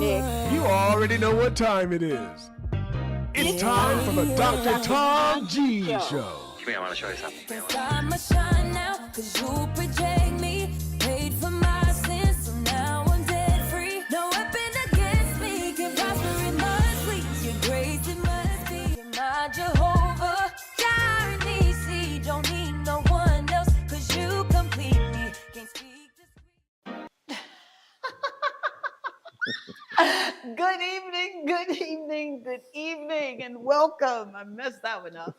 Nick. You already know what time it is. It's time for the Dr. Tom G Show. I want to show you something. I'ma shine now, cause you project me. Paid for my sins, so now I'm dead free. No weapon against me can prosper, it must please your grace, it must be. You're my Jehovah, Jireh, Nisi. Don't need no one else, cause you complete me. Can't speak to speak. Good evening, good evening, good evening, and welcome. I messed that one up.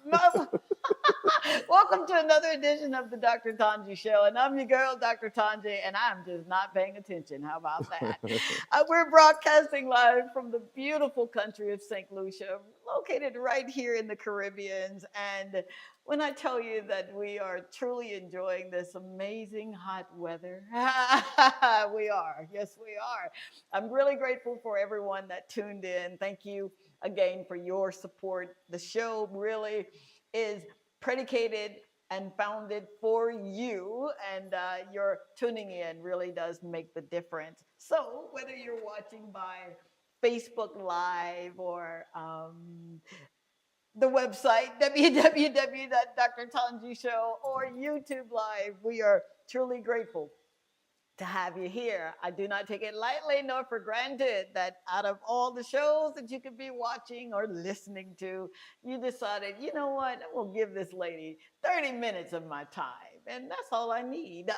Welcome to another edition of the Dr. Tanji Show, and I'm your girl, Dr. Tanji, and I'm just not paying attention. How about that? We're broadcasting live from the beautiful country of St. Lucia, located right here in the Caribbean. And when I tell you that we are truly enjoying this amazing hot weather, we are. Yes, we are. I'm really grateful for everyone that tuned in. Thank you again for your support. The show really is predicated and founded for you, and your tuning in really does make the difference. So whether you're watching by Facebook Live or the website www.drtanjishow or YouTube Live, we are truly grateful to have you here. I do not take it lightly nor for granted that out of all the shows that you could be watching or listening to, you decided, you know what, I will give this lady 30 minutes of my time, and that's all I need.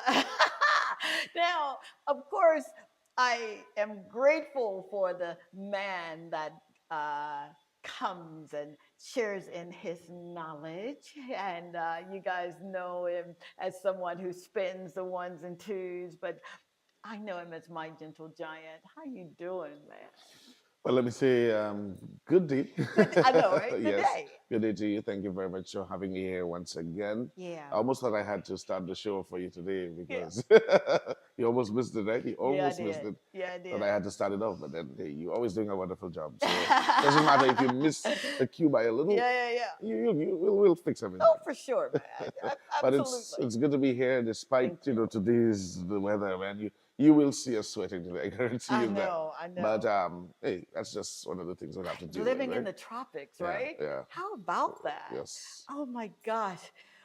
Now, of course, I am grateful for the man that comes and shares in his knowledge, and you guys know him as someone who spins the ones and twos, but I know him as my gentle giant. How you doing, man? Well, let me say good day. I know, right? Good Yes, day. good day to you. Thank you very much for having me here once again. Yeah. I almost thought I had to start the show for you today because you almost missed it, right? You Yeah, I almost missed did. it. Yeah, I did. But I had to start it off, but then hey, you're always doing a wonderful job. So it doesn't matter if you miss the cue by a little. Yeah. We'll fix everything. Oh, for sure, man. But Absolutely. it's good to be here despite today's the weather, man. You will see us sweating today. I guarantee you that. I know. But hey, that's just one of the things we have to do. Living right? in the tropics, Yeah, right? yeah. How about that? Yes. Oh my gosh.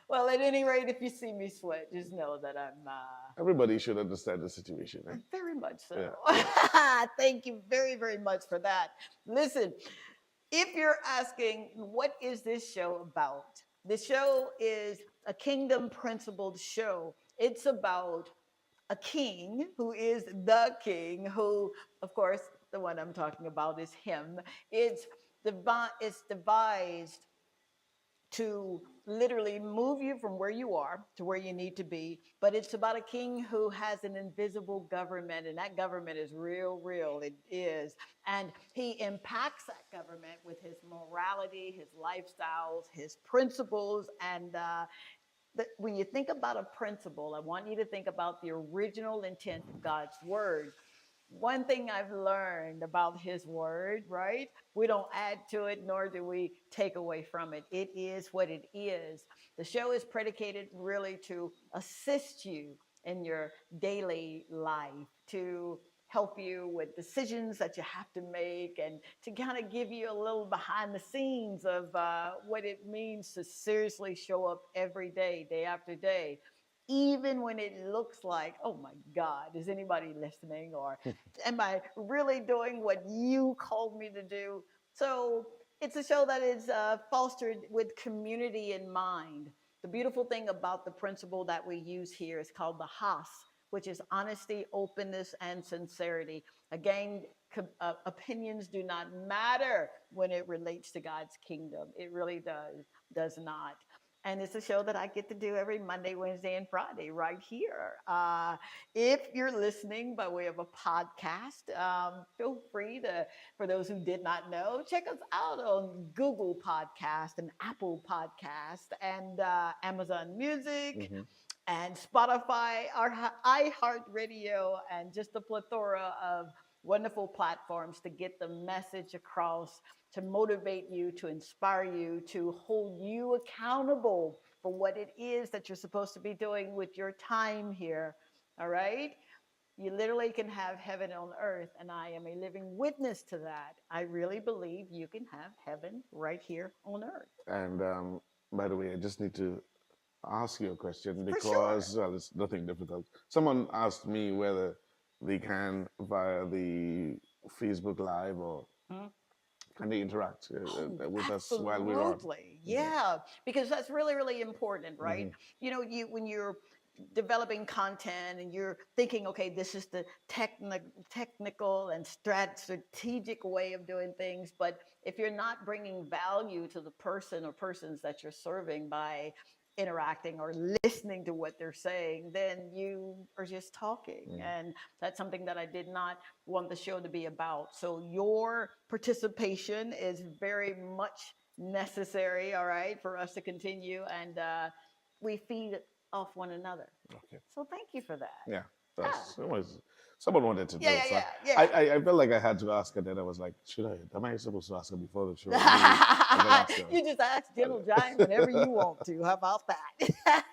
Well, at any rate, if you see me sweat, just know that I'm Everybody should understand the situation. Right? very much so. Yeah. Thank you very, very much for that. Listen, if you're asking, what is this show about? The show is a kingdom principled show. It's about a king who is the king, who, of course, the one I'm talking about is him. It's devised to literally move you from where you are to where you need to be. But it's about a king who has an invisible government, and that government is real. It is. And he impacts that government with his morality, his lifestyles, his principles, and when you think about a principle, I want you to think about the original intent of God's word. One thing I've learned about his word, right? We don't add to it, nor do we take away from it. It is what it is. The show is predicated really to assist you in your daily life, to help you with decisions that you have to make, and to kind of give you a little behind the scenes of what it means to seriously show up every day, day after day, even when it looks like, oh my God, is anybody listening? Or am I really doing what you called me to do? So it's a show that is fostered with community in mind. The beautiful thing about the principle that we use here is called the Haas, which is honesty, openness, and sincerity. Again, opinions do not matter when it relates to God's kingdom. It really does not. And it's a show that I get to do every Monday, Wednesday, and Friday right here. If you're listening by way of a podcast, feel free to, for those who did not know, check us out on Google Podcast and Apple Podcast and Amazon Music and Spotify, our iHeartRadio, and just a plethora of wonderful platforms to get the message across, to motivate you, to inspire you, to hold you accountable for what it is that you're supposed to be doing with your time here. All right? You literally can have heaven on earth, and I am a living witness to that. I really believe you can have heaven right here on earth. And by the way, I just need to ask you a question For sure. because, well, it's nothing difficult. Someone asked me whether they can via the Facebook Live or Mhm. can they interact Oh, with us while we're on. absolutely. Yeah, because that's really, really important, right? Mhm. You know, you when you're developing content and you're thinking, okay, this is the technical and strategic way of doing things, but if you're not bringing value to the person or persons that you're serving by interacting or listening to what they're saying, then you are just talking. Mhm. And that's something that I did not want the show to be about. So your participation is very much necessary, all right, for us to continue. And we feed off one another. Okay. So thank you for that. Yeah. Yeah. Someone wanted to Yeah, know. yeah, So yeah, yeah. I felt like I had to ask her. Then I was like, am I supposed to ask her before the show? Maybe I can ask her. You just ask Gentle Giant whenever you want to. How about that?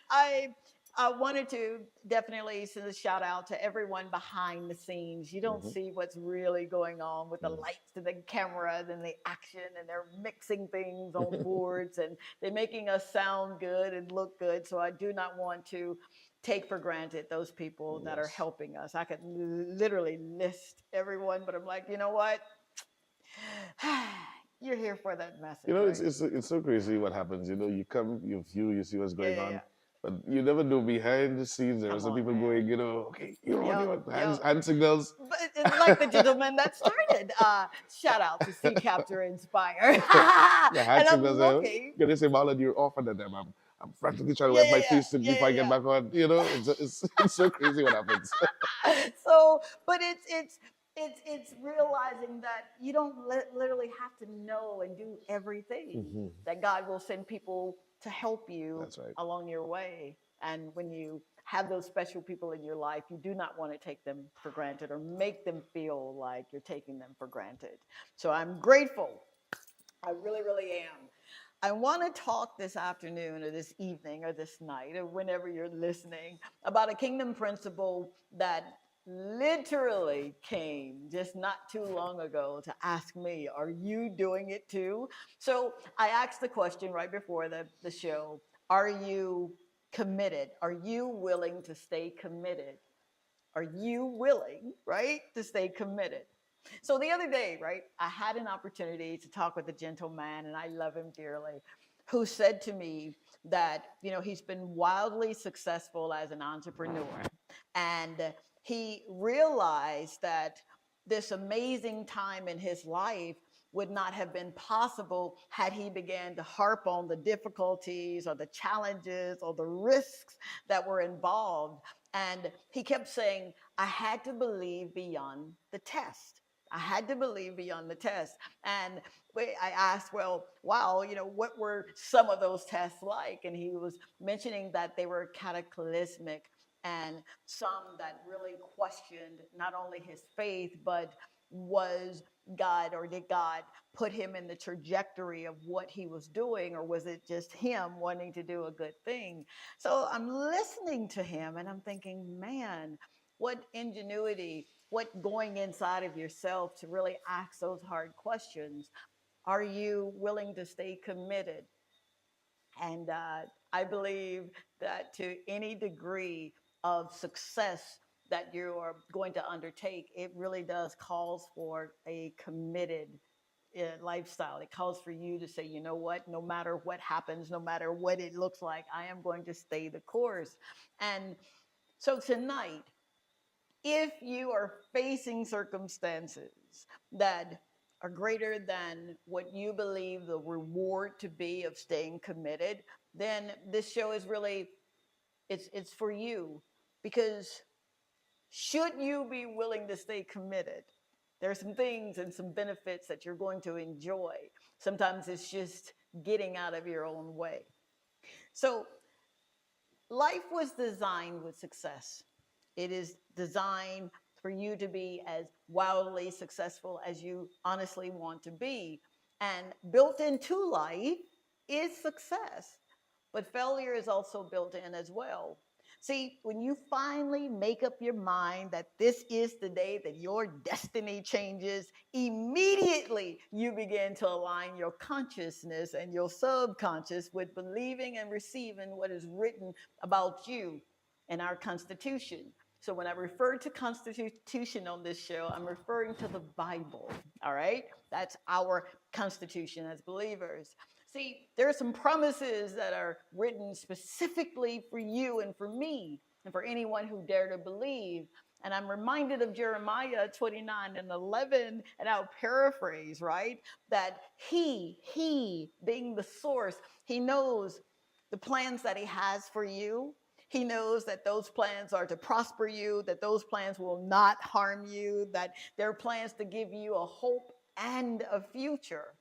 I I wanted to definitely send a shout out to everyone behind the scenes. You don't Mhm. see what's really going on with the Mhm. lights and the camera and the action, and they're mixing things on boards and they're making us sound good and look good. So I do not want to take for granted those people that are Yes. helping us. I could literally list everyone, but I'm like, you know what? You're here for that message, You know, right? it's so crazy what happens. You know, you come, you view, you see what's Yeah, going yeah, on, yeah. but you never know behind the scenes. There are Come some on, people man. going, okay, Yep, hands, yep. hand signals. But it's like the gentleman that started. Shout out to Sea Capture Inspire. Yeah, hand And I'm signals. looking. They say, Marlon, you're off under them. I'm frantically trying to Yeah, wipe yeah, my yeah, face yeah, before I get yeah, back on. You know, it's so crazy what happens. yeah. So, but it's realizing that you don't literally have to know and do everything. Mhm. That God will send people to help you That's right. along your way. And when you have those special people in your life, you do not want to take them for granted or make them feel like you're taking them for granted. So I'm grateful. I really, really am. I want to talk this afternoon or this evening or this night or whenever you're listening about a kingdom principle that literally came just not too long ago to ask me, are you doing it too? So I asked the question right before the show, are you committed? Are you willing to stay committed? Are you willing, right, to stay committed? So the other day, right, I had an opportunity to talk with a gentleman, and I love him dearly, who said to me that, he's been wildly successful as an entrepreneur. And he realized that this amazing time in his life would not have been possible had he began to harp on the difficulties or the challenges or the risks that were involved. And he kept saying, I had to believe beyond the test. I had to believe beyond the test. And I asked, well, wow, what were some of those tests like? And he was mentioning that they were cataclysmic and some that really questioned not only his faith, but was God or did God put him in the trajectory of what he was doing, or was it just him wanting to do a good thing? So I'm listening to him and I'm thinking, man, what ingenuity, what going inside of yourself to really ask those hard questions. Are you willing to stay committed? And I believe that to any degree of success that you are going to undertake, it really does calls for a committed lifestyle. It calls for you to say, you know what, no matter what happens, no matter what it looks like, I am going to stay the course. And so tonight, if you are facing circumstances that are greater than what you believe the reward to be of staying committed, then this show is really it's for you. Because should you be willing to stay committed, there are some things and some benefits that you're going to enjoy. Sometimes it's just getting out of your own way. So life was designed with success. It is designed for you to be as wildly successful as you honestly want to be. And built into life is success, but failure is also built in as well. See, when you finally make up your mind that this is the day that your destiny changes, immediately you begin to align your consciousness and your subconscious with believing and receiving what is written about you in our Constitution. So when I refer to Constitution on this show, I'm referring to the Bible, all right? That's our Constitution as believers. See, there are some promises that are written specifically for you and for me and for anyone who dare to believe. And I'm reminded of Jeremiah 29:11, and I'll paraphrase, right? That he being the source, he knows the plans that he has for you. He knows that those plans are to prosper you, that those plans will not harm you, that they're plans to give you a hope and a future.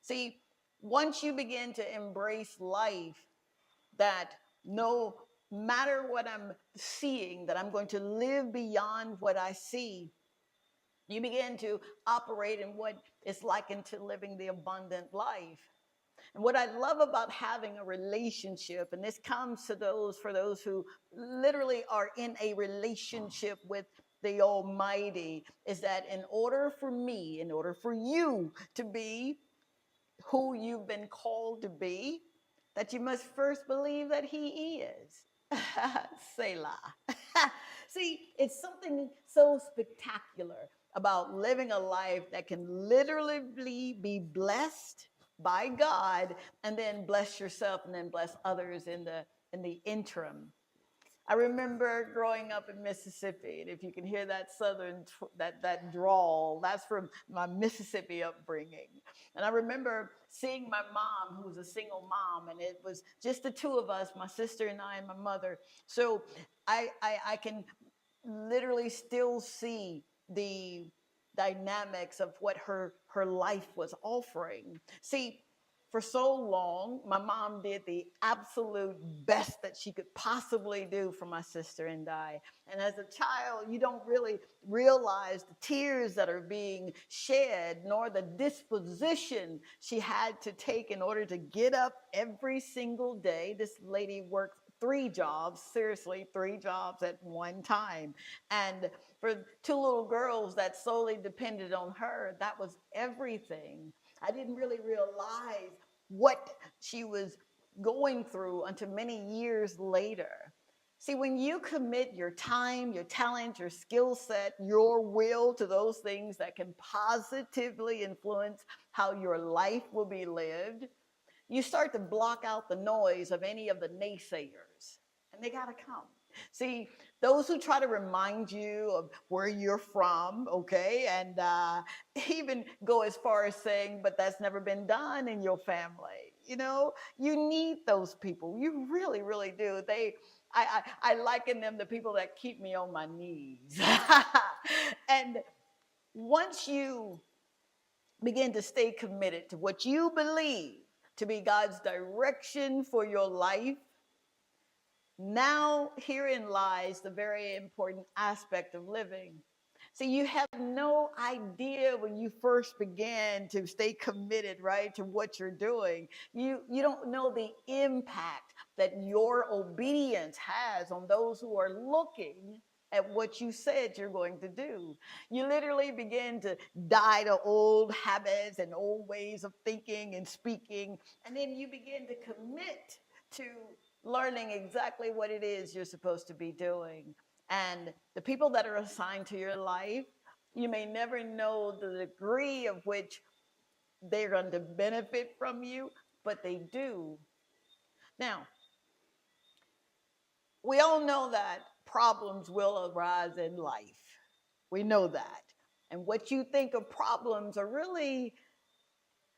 See, once you begin to embrace life, that no matter what I'm seeing, that I'm going to live beyond what I see, you begin to operate in what is likened to living the abundant life. And what I love about having a relationship, and this comes to those, for those who literally are in a relationship with the Almighty, is that in order for me, in order for you to be who you've been called to be, that you must first believe that he is. Selah. See, it's something so spectacular about living a life that can literally be blessed by God and then bless yourself and then bless others in the interim. I remember growing up in Mississippi, and if you can hear that southern, that drawl, that's from my Mississippi upbringing. And I remember seeing my mom, who was a single mom, and it was just the two of us, my sister and I and my mother. So I can literally still see the dynamics of what her life was offering. See, for so long, my mom did the absolute best that she could possibly do for my sister and I. And as a child, you don't really realize the tears that are being shed, nor the disposition she had to take in order to get up every single day. This lady worked 3 jobs, seriously, 3 jobs at one time. And for 2 little girls that solely depended on her, that was everything. I didn't really realize what she was going through until many years later. See, when you commit your time, your talent, your skill set, your will to those things that can positively influence how your life will be lived, you start to block out the noise of any of the naysayers, and they got to come. See, those who try to remind you of where you're from, okay, and even go as far as saying, but that's never been done in your family. You know, you need those people. You really, really do. I liken them to people that keep me on my knees. And once you begin to stay committed to what you believe to be God's direction for your life, now herein lies the very important aspect of living. See, you have no idea when you first began to stay committed, right, to what you're doing. You don't know the impact that your obedience has on those who are looking at what you said you're going to do. You literally begin to die to old habits and old ways of thinking and speaking, and then you begin to commit to learning exactly what it is you're supposed to be doing. And the people that are assigned to your life, you may never know the degree of which they're going to benefit from you, but they do. Now, we all know that problems will arise in life. We know that. And what you think of problems are really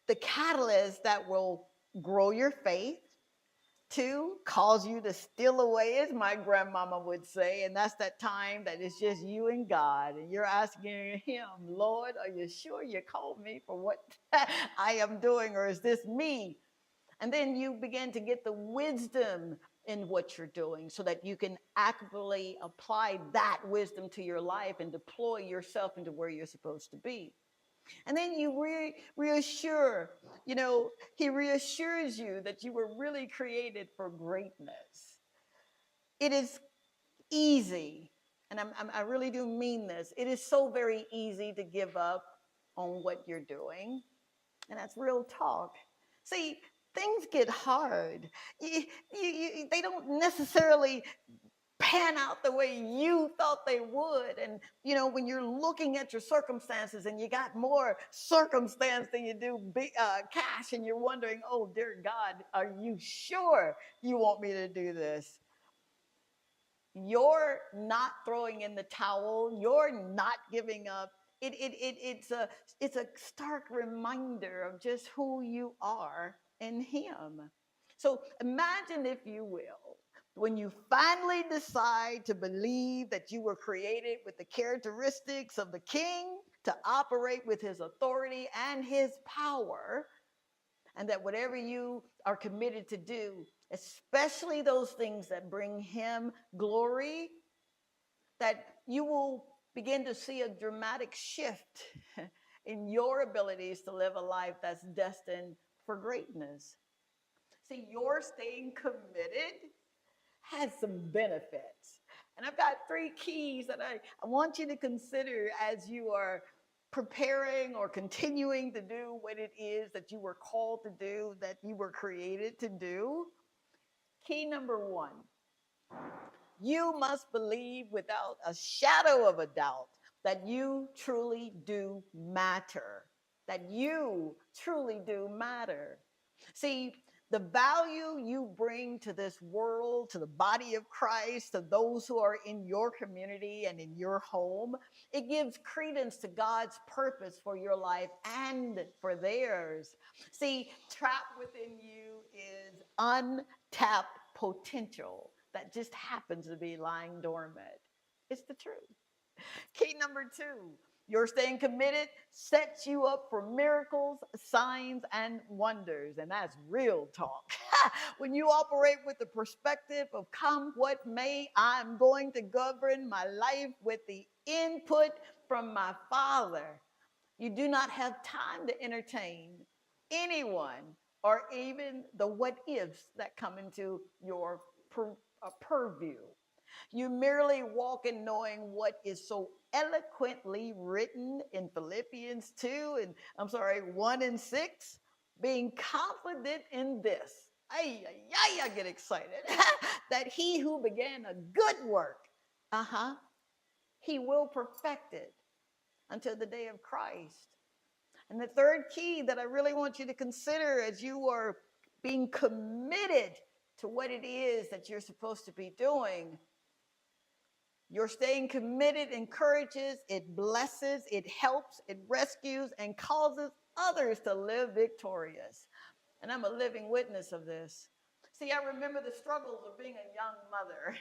the catalyst that will grow your faith, to cause you to steal away, as my grandmama would say, and that's that time that it's just you and God, and you're asking him, Lord, are you sure you called me for what I am doing, or is this me? And then you begin to get the wisdom in what you're doing so that you can actively apply that wisdom to your life and deploy yourself into where you're supposed to be. And then you reassure, he reassures you that you were really created for greatness. It is easy, and I really do mean this, it is so very easy to give up on what you're doing. And that's real talk. See, things get hard. They don't necessarily pan out the way you thought they would. And, when you're looking at your circumstances and you got more circumstance than you do cash, and you're wondering, oh, dear God, are you sure you want me to do this? You're not throwing in the towel. You're not giving up. It's a stark reminder of just who you are in Him. So imagine, if you will, when you finally decide to believe that you were created with the characteristics of the King, to operate with His authority and His power, and that whatever you are committed to do, especially those things that bring Him glory, that you will begin to see a dramatic shift in your abilities to live a life that's destined for greatness. See, your staying committed has some benefits. And I've got 3 keys that I want you to consider as you are preparing or continuing to do what it is that you were called to do, that you were created to do. Key number 1, you must believe without a shadow of a doubt that you truly do matter. That you truly do matter. See, the value you bring to this world, to the body of Christ, to those who are in your community and in your home, it gives credence to God's purpose for your life and for theirs. See, trapped within you is untapped potential that just happens to be lying dormant. It's the truth. Key number 2, your staying committed sets you up for miracles, signs, and wonders. And that's real talk. When you operate with the perspective of come what may, I'm going to govern my life with the input from my Father. You do not have time to entertain anyone or even the what ifs that come into your purview. You merely walk in knowing what is so eloquently written in Philippians 1 and 6, being confident in this. I get excited. That He who began a good work, He will perfect it until the day of Christ. And the third key that I really want you to consider as you are being committed to what it is that you're supposed to be doing, your staying committed encourages, it blesses, it helps, it rescues, and causes others to live victorious. And I'm a living witness of this. See, I remember the struggles of being a young mother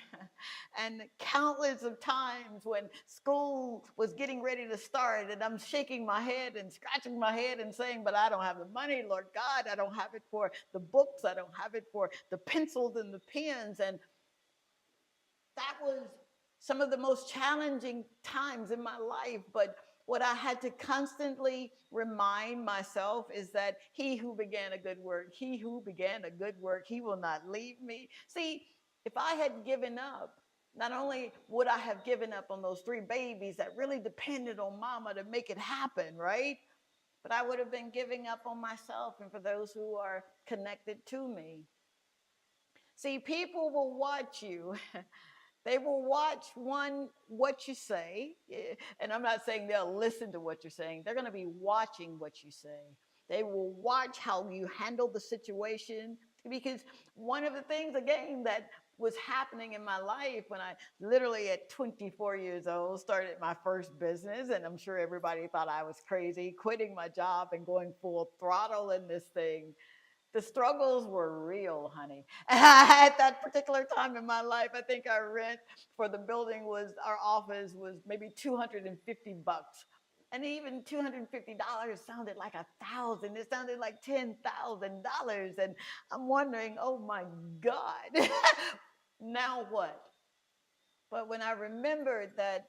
and countless of times when school was getting ready to start and I'm shaking my head and scratching my head and saying, but I don't have the money, Lord God. I don't have it for the books. I don't have it for the pencils and the pens. And that was some of the most challenging times in my life. But what I had to constantly remind myself is that He who began a good work, He who began a good work, He will not leave me. See, if I had given up, not only would I have given up on those 3 babies that really depended on mama to make it happen, right? But I would have been giving up on myself and for those who are connected to me. See, people will watch you. They will watch, what you say, and I'm not saying they'll listen to what you're saying. They're going to be watching what you say. They will watch how you handle the situation, because one of the things, again, that was happening in my life when I literally at 24 years old started my first business, and I'm sure everybody thought I was crazy, quitting my job and going full throttle in this thing. The struggles were real, honey. At that particular time in my life, I think our rent for the building our office was maybe $250. And even $250 sounded like $1,000. It sounded like $10,000. And I'm wondering, oh my God, now what? But when I remembered that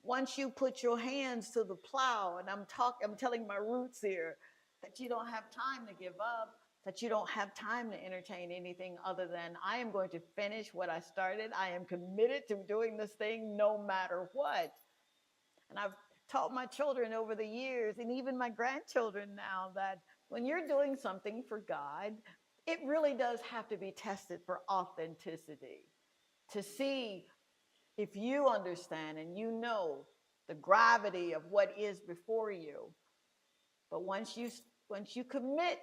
once you put your hands to the plow, and I'm telling my roots here, that you don't have time to give up, that you don't have time to entertain anything other than I am going to finish what I started. I am committed to doing this thing no matter what. And I've taught my children over the years, and even my grandchildren now, that when you're doing something for God, it really does have to be tested for authenticity to see if you understand and you know the gravity of what is before you. But once you commit,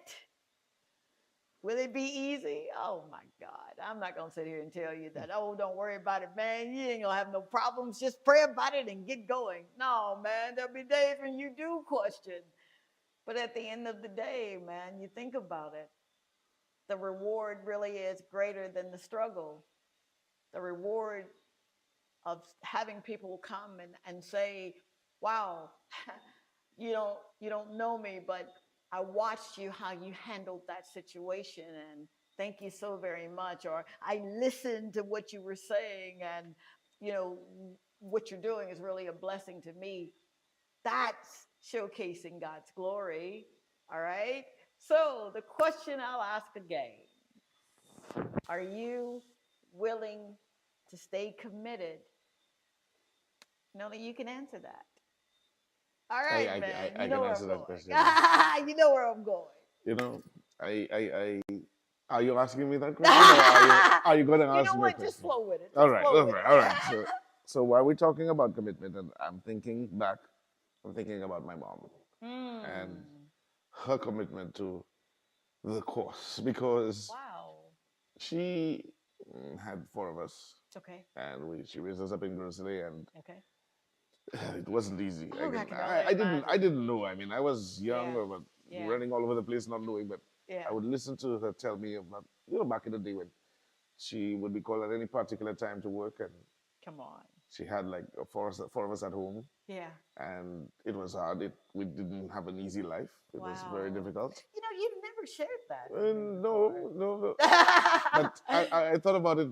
will it be easy? Oh my God. I'm not going to sit here and tell you that, oh, don't worry about it, man. You ain't going to have no problems. Just pray about it and get going. No, man. There'll be days when you do question. But at the end of the day, man, you think about it. The reward really is greater than the struggle. The reward of having people come and say, wow, you don't know me, but I watched you how you handled that situation, and thank you so very much. Or I listened to what you were saying, and what you're doing is really a blessing to me. That's showcasing God's glory. All right. So the question I'll ask again, are you willing to stay committed? You can answer that. All right, man. I You know can where answer I'm that going. question. You know where I'm going. You know, I are you asking me that question, or are you going to You ask know me a what? Just question? flow with it. All Just right, flow all with right, it. all right. So while we're talking about commitment, and I'm thinking back, I'm thinking about my mom and her commitment to the course, because Wow. she had four of us, Okay. and she raised us up in grocery, and Okay. it wasn't easy. Oh, I can only I imagine. didn't know. I mean, I was young, Yeah. but Yeah. running all over the place, not knowing. But Yeah. I would listen to her tell me about, back in the day when she would be called at any particular time to work, and Come on. she had like four of us at home, Yeah. and it was hard. We didn't have an easy life. It was very Wow. difficult. You've never shared that with me No, before. no. But I thought about it,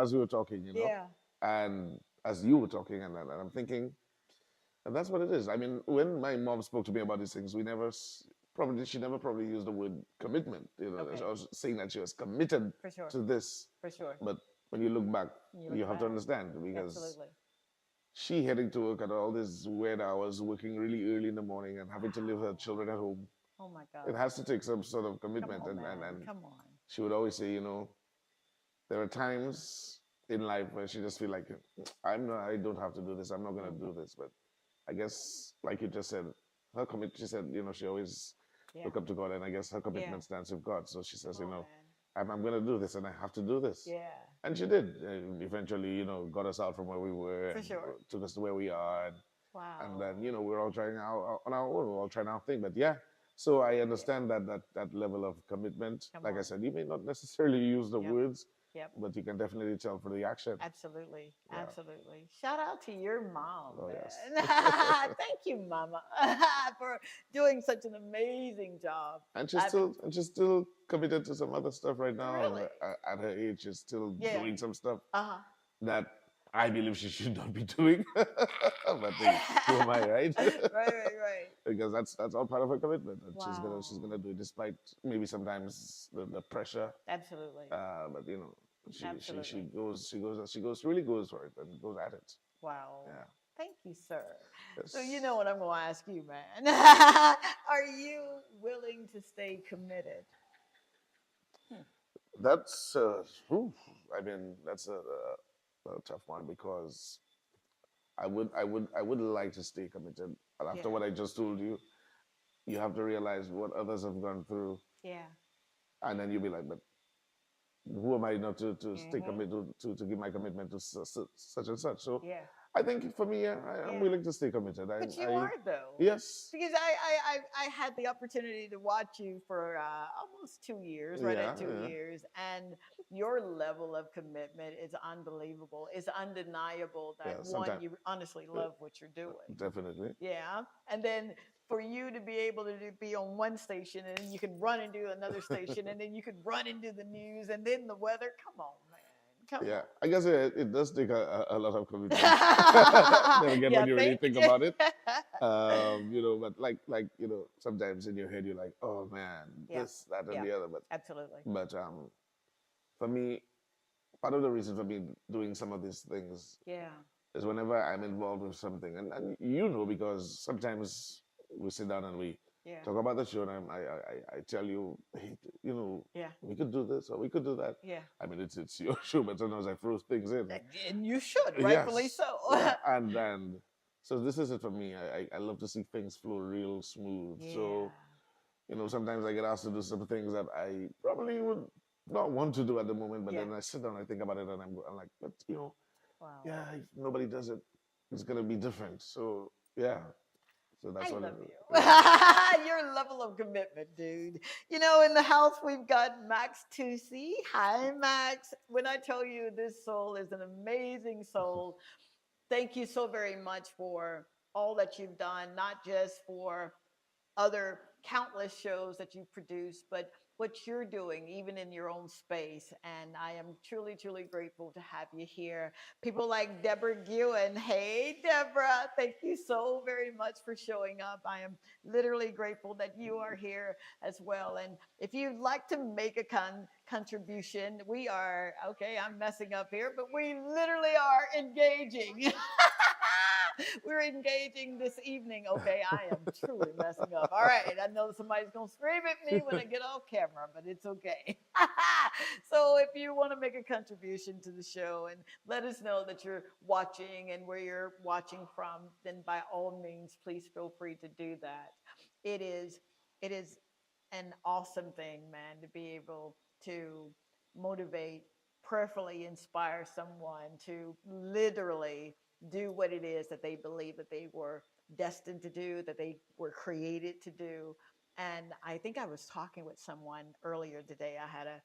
as we were talking, Yeah. and as you were talking, and I'm thinking, and that's what it is. I mean, when my mom spoke to me about these things, she never probably used the word commitment. Okay. I was saying that she was committed For sure. to this. For sure. But when you look back, You look you have to back. understand, because Absolutely. she heading to work at all these weird hours, working really early in the morning, and having to leave her children at home. Oh my God. It has to take some sort of commitment, Come on, and man. Come on. she would always say, there are times in life where she just feel like, I don't have to do this. I'm not going to do this. But I guess, like you just said, she said, she always look up to God, and I guess her commitment stands with God. So she says, I'm going to do this, and I have to do this. Yeah. And she did. Eventually, got us out from where we were, For and sure. took us to where we are. Wow. And then, we're all trying on our own. We're all trying our thing. But yeah, so I understand that level of commitment. Come Like I on. said, you may not necessarily use the words, Yep. but you can definitely tell for the action. Absolutely. Yeah. Absolutely. Shout out to your mom. Oh, Man. yes. Thank you, Mama, for doing such an amazing job. And she's still committed to some other stuff right now. Really? At her age, she's still Yeah. doing some stuff Uh-huh. that I believe she should not be doing. But hey, who am I, right? Right. Because that's all part of her commitment. And Wow. she's gonna do it despite maybe sometimes the pressure. Absolutely. But she Absolutely. really goes for it and goes at it. Wow. Yeah. Thank you, sir. Yes. So you know what I'm going to ask you, man. Are you willing to stay committed? That's I mean, that's a tough one, because I would like to stay committed. And after what I just told you, you have to realize what others have gone through. Yeah. And then you'll be like, but who am I not to stay committed to give my commitment to such and such? So Yeah. I think for me, I'm willing to stay committed. But you are, though. Yes. Because I had the opportunity to watch you for almost 2 years, right at 2 years, and your level of commitment is unbelievable. It's undeniable that you honestly love what you're doing. Definitely. Yeah, and then for you to be able to be on one station, and then you can run and do another station, and then you could run and do the news, and then the weather. Come on, man. Come Yeah, on. I guess it does take a lot of commitment. Then again, Yeah, when you really thank think you. about it, but like sometimes in your head you're like, oh man, Yeah, this, that, and yeah, the other. But absolutely. but for me, part of the reason for me doing some of these things Yeah, is whenever I'm involved with something, and because sometimes we sit down and we yeah, talk about the show, and I tell you, hey, yeah, we could do this or we could do that. yeah. I mean, it's your show, but sometimes I throw things in. And you should, rightfully Yes, so. yeah, and so this is it for me. I love to see things flow real smooth. Yeah. So sometimes I get asked to do some things that I probably would not want to do at the moment, but Yeah. then I sit down, I think about it, and I'm like, but Wow. yeah, if nobody does it, it's gonna be different. So yeah, so that's I what it love is. Yeah. you. Your level of commitment, dude. In the house we've got Max Tusi. Hi, Max. When I tell you this soul is an amazing soul, thank you so very much for all that you've done, not just for other countless shows that you've produced, but what you're doing, even in your own space. And I am truly, truly grateful to have you here. People like Deborah Gewen. Hey, Deborah, thank you so very much for showing up. I am literally grateful that you are here as well. And if you'd like to make a contribution, we are, okay, I'm messing up here, but we literally are engaging. We're engaging this evening. Okay, I am truly messing up. All right, I know somebody's going to scream at me when I get off camera, but it's okay. So if you want to make a contribution to the show and let us know that you're watching and where you're watching from, then by all means, please feel free to do that. It is it is an awesome thing, man, to be able to motivate, prayerfully inspire someone to literally do what it is that they believe that they were destined to do, that they were created to do. And I think I was talking with someone earlier today. I had a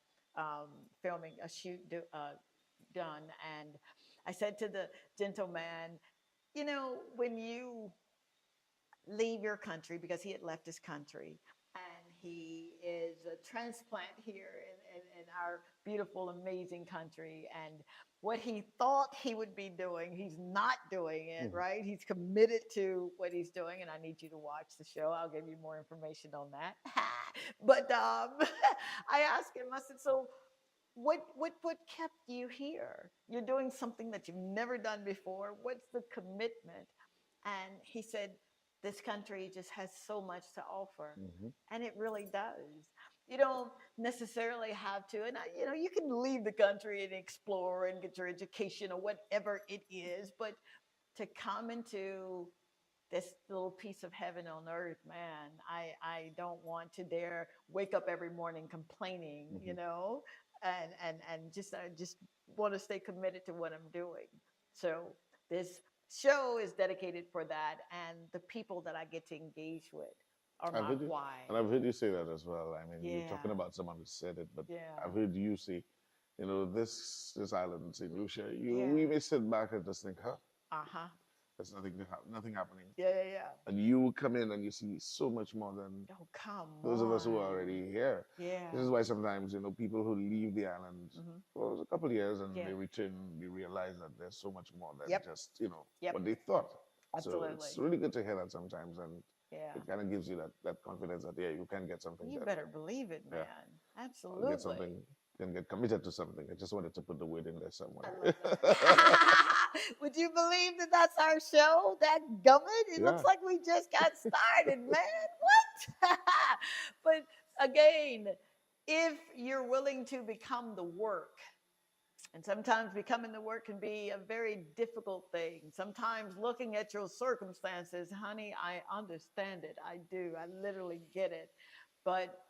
filming a shoot done, and I said to the gentleman, when you leave your country, because he had left his country, and he is a transplant here in our beautiful, amazing country. And what he thought he would be doing, he's not doing it, Mhm. right? He's committed to what he's doing. And I need you to watch the show. I'll give you more information on that. But I asked him, I said, so what kept you here? You're doing something that you've never done before. What's the commitment? And he said, this country just has so much to offer. Mhm. And it really does. You don't necessarily have to, and you can leave the country and explore and get your education or whatever it is, but to come into this little piece of heaven on earth, man, I don't want to dare wake up every morning complaining, Mhm. and just want to stay committed to what I'm doing. So this show is dedicated for that, and the people that I get to engage with are I've my heard you, why. and I've heard you say that as well. I mean, you're Yeah, talking about someone who said it, but yeah, I've heard you say, this island, St. Lucia, yeah. we may sit back and just think, huh, Uh-huh. there's nothing happening. Yeah, yeah, yeah. And you come in and you see so much more than Oh, come those of us who are on. already here. Yeah. This is why sometimes, people who leave the island Hmm. for a couple of years and Yeah. they return, they realize that there's so much more than Yep. just, Yep. what they thought. So Absolutely. it's really good to hear that sometimes, and Yeah. it kind of gives you that confidence that, yeah, you can get something You done. better believe it, man. Yeah. Or get Absolutely. something, can get committed to something. I just wanted to put the word in there I somewhere. love that. Would you believe that that's our show? That gummit? It looks Yeah. like we just got started, man. What? But again, if you're willing to become the work, and sometimes becoming the work can be a very difficult thing. Sometimes looking at your circumstances, honey, I understand it. I do. I literally get it. But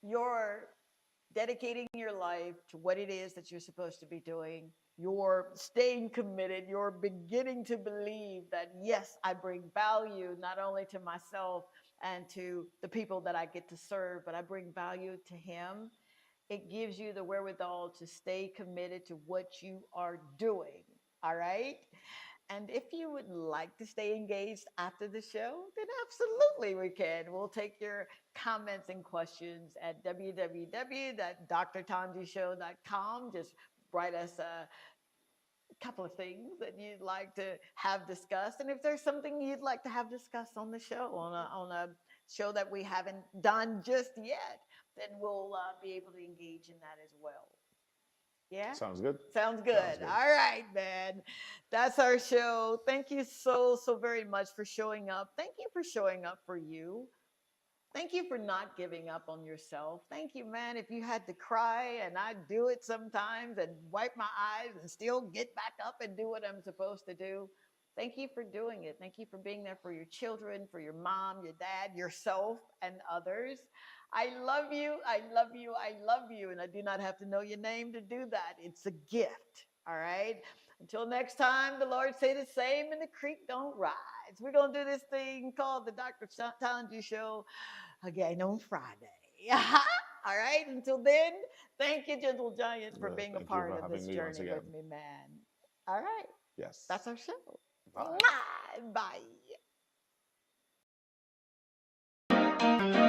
you're dedicating your life to what it is that you're supposed to be doing. You're staying committed. You're beginning to believe that, yes, I bring value not only to myself and to the people that I get to serve, but I bring value to Him. It gives you the wherewithal to stay committed to what you are doing. All right. And if you would like to stay engaged after the show, then absolutely we can. We'll take your comments and questions at www.drtanjishow.com. Just write us a couple of things that you'd like to have discussed, and if there's something you'd like to have discussed on the show, on a show that we haven't done just yet, then we'll be able to engage in that as well. Yeah? Sounds good. Sounds good. Sounds good. All right, man. That's our show. Thank you so very much for showing up. Thank you for showing up for you. Thank you for not giving up on yourself. Thank you, man. If you had to cry, and I do it sometimes, and wipe my eyes and still get back up and do what I'm supposed to do, thank you for doing it. Thank you for being there for your children, for your mom, your dad, yourself, and others. I love you. I love you. I love you. And I do not have to know your name to do that. It's a gift. All right. Until next time, the Lord say the same and the creek don't rise. We're going to do this thing called the Dr. Tanji Show again on Friday. All right. Until then, thank you, Gentle Giants, for being a Thank you part for of this having me once journey again. with me, man. All right. Yes. That's our show. Bye. Bye. Bye.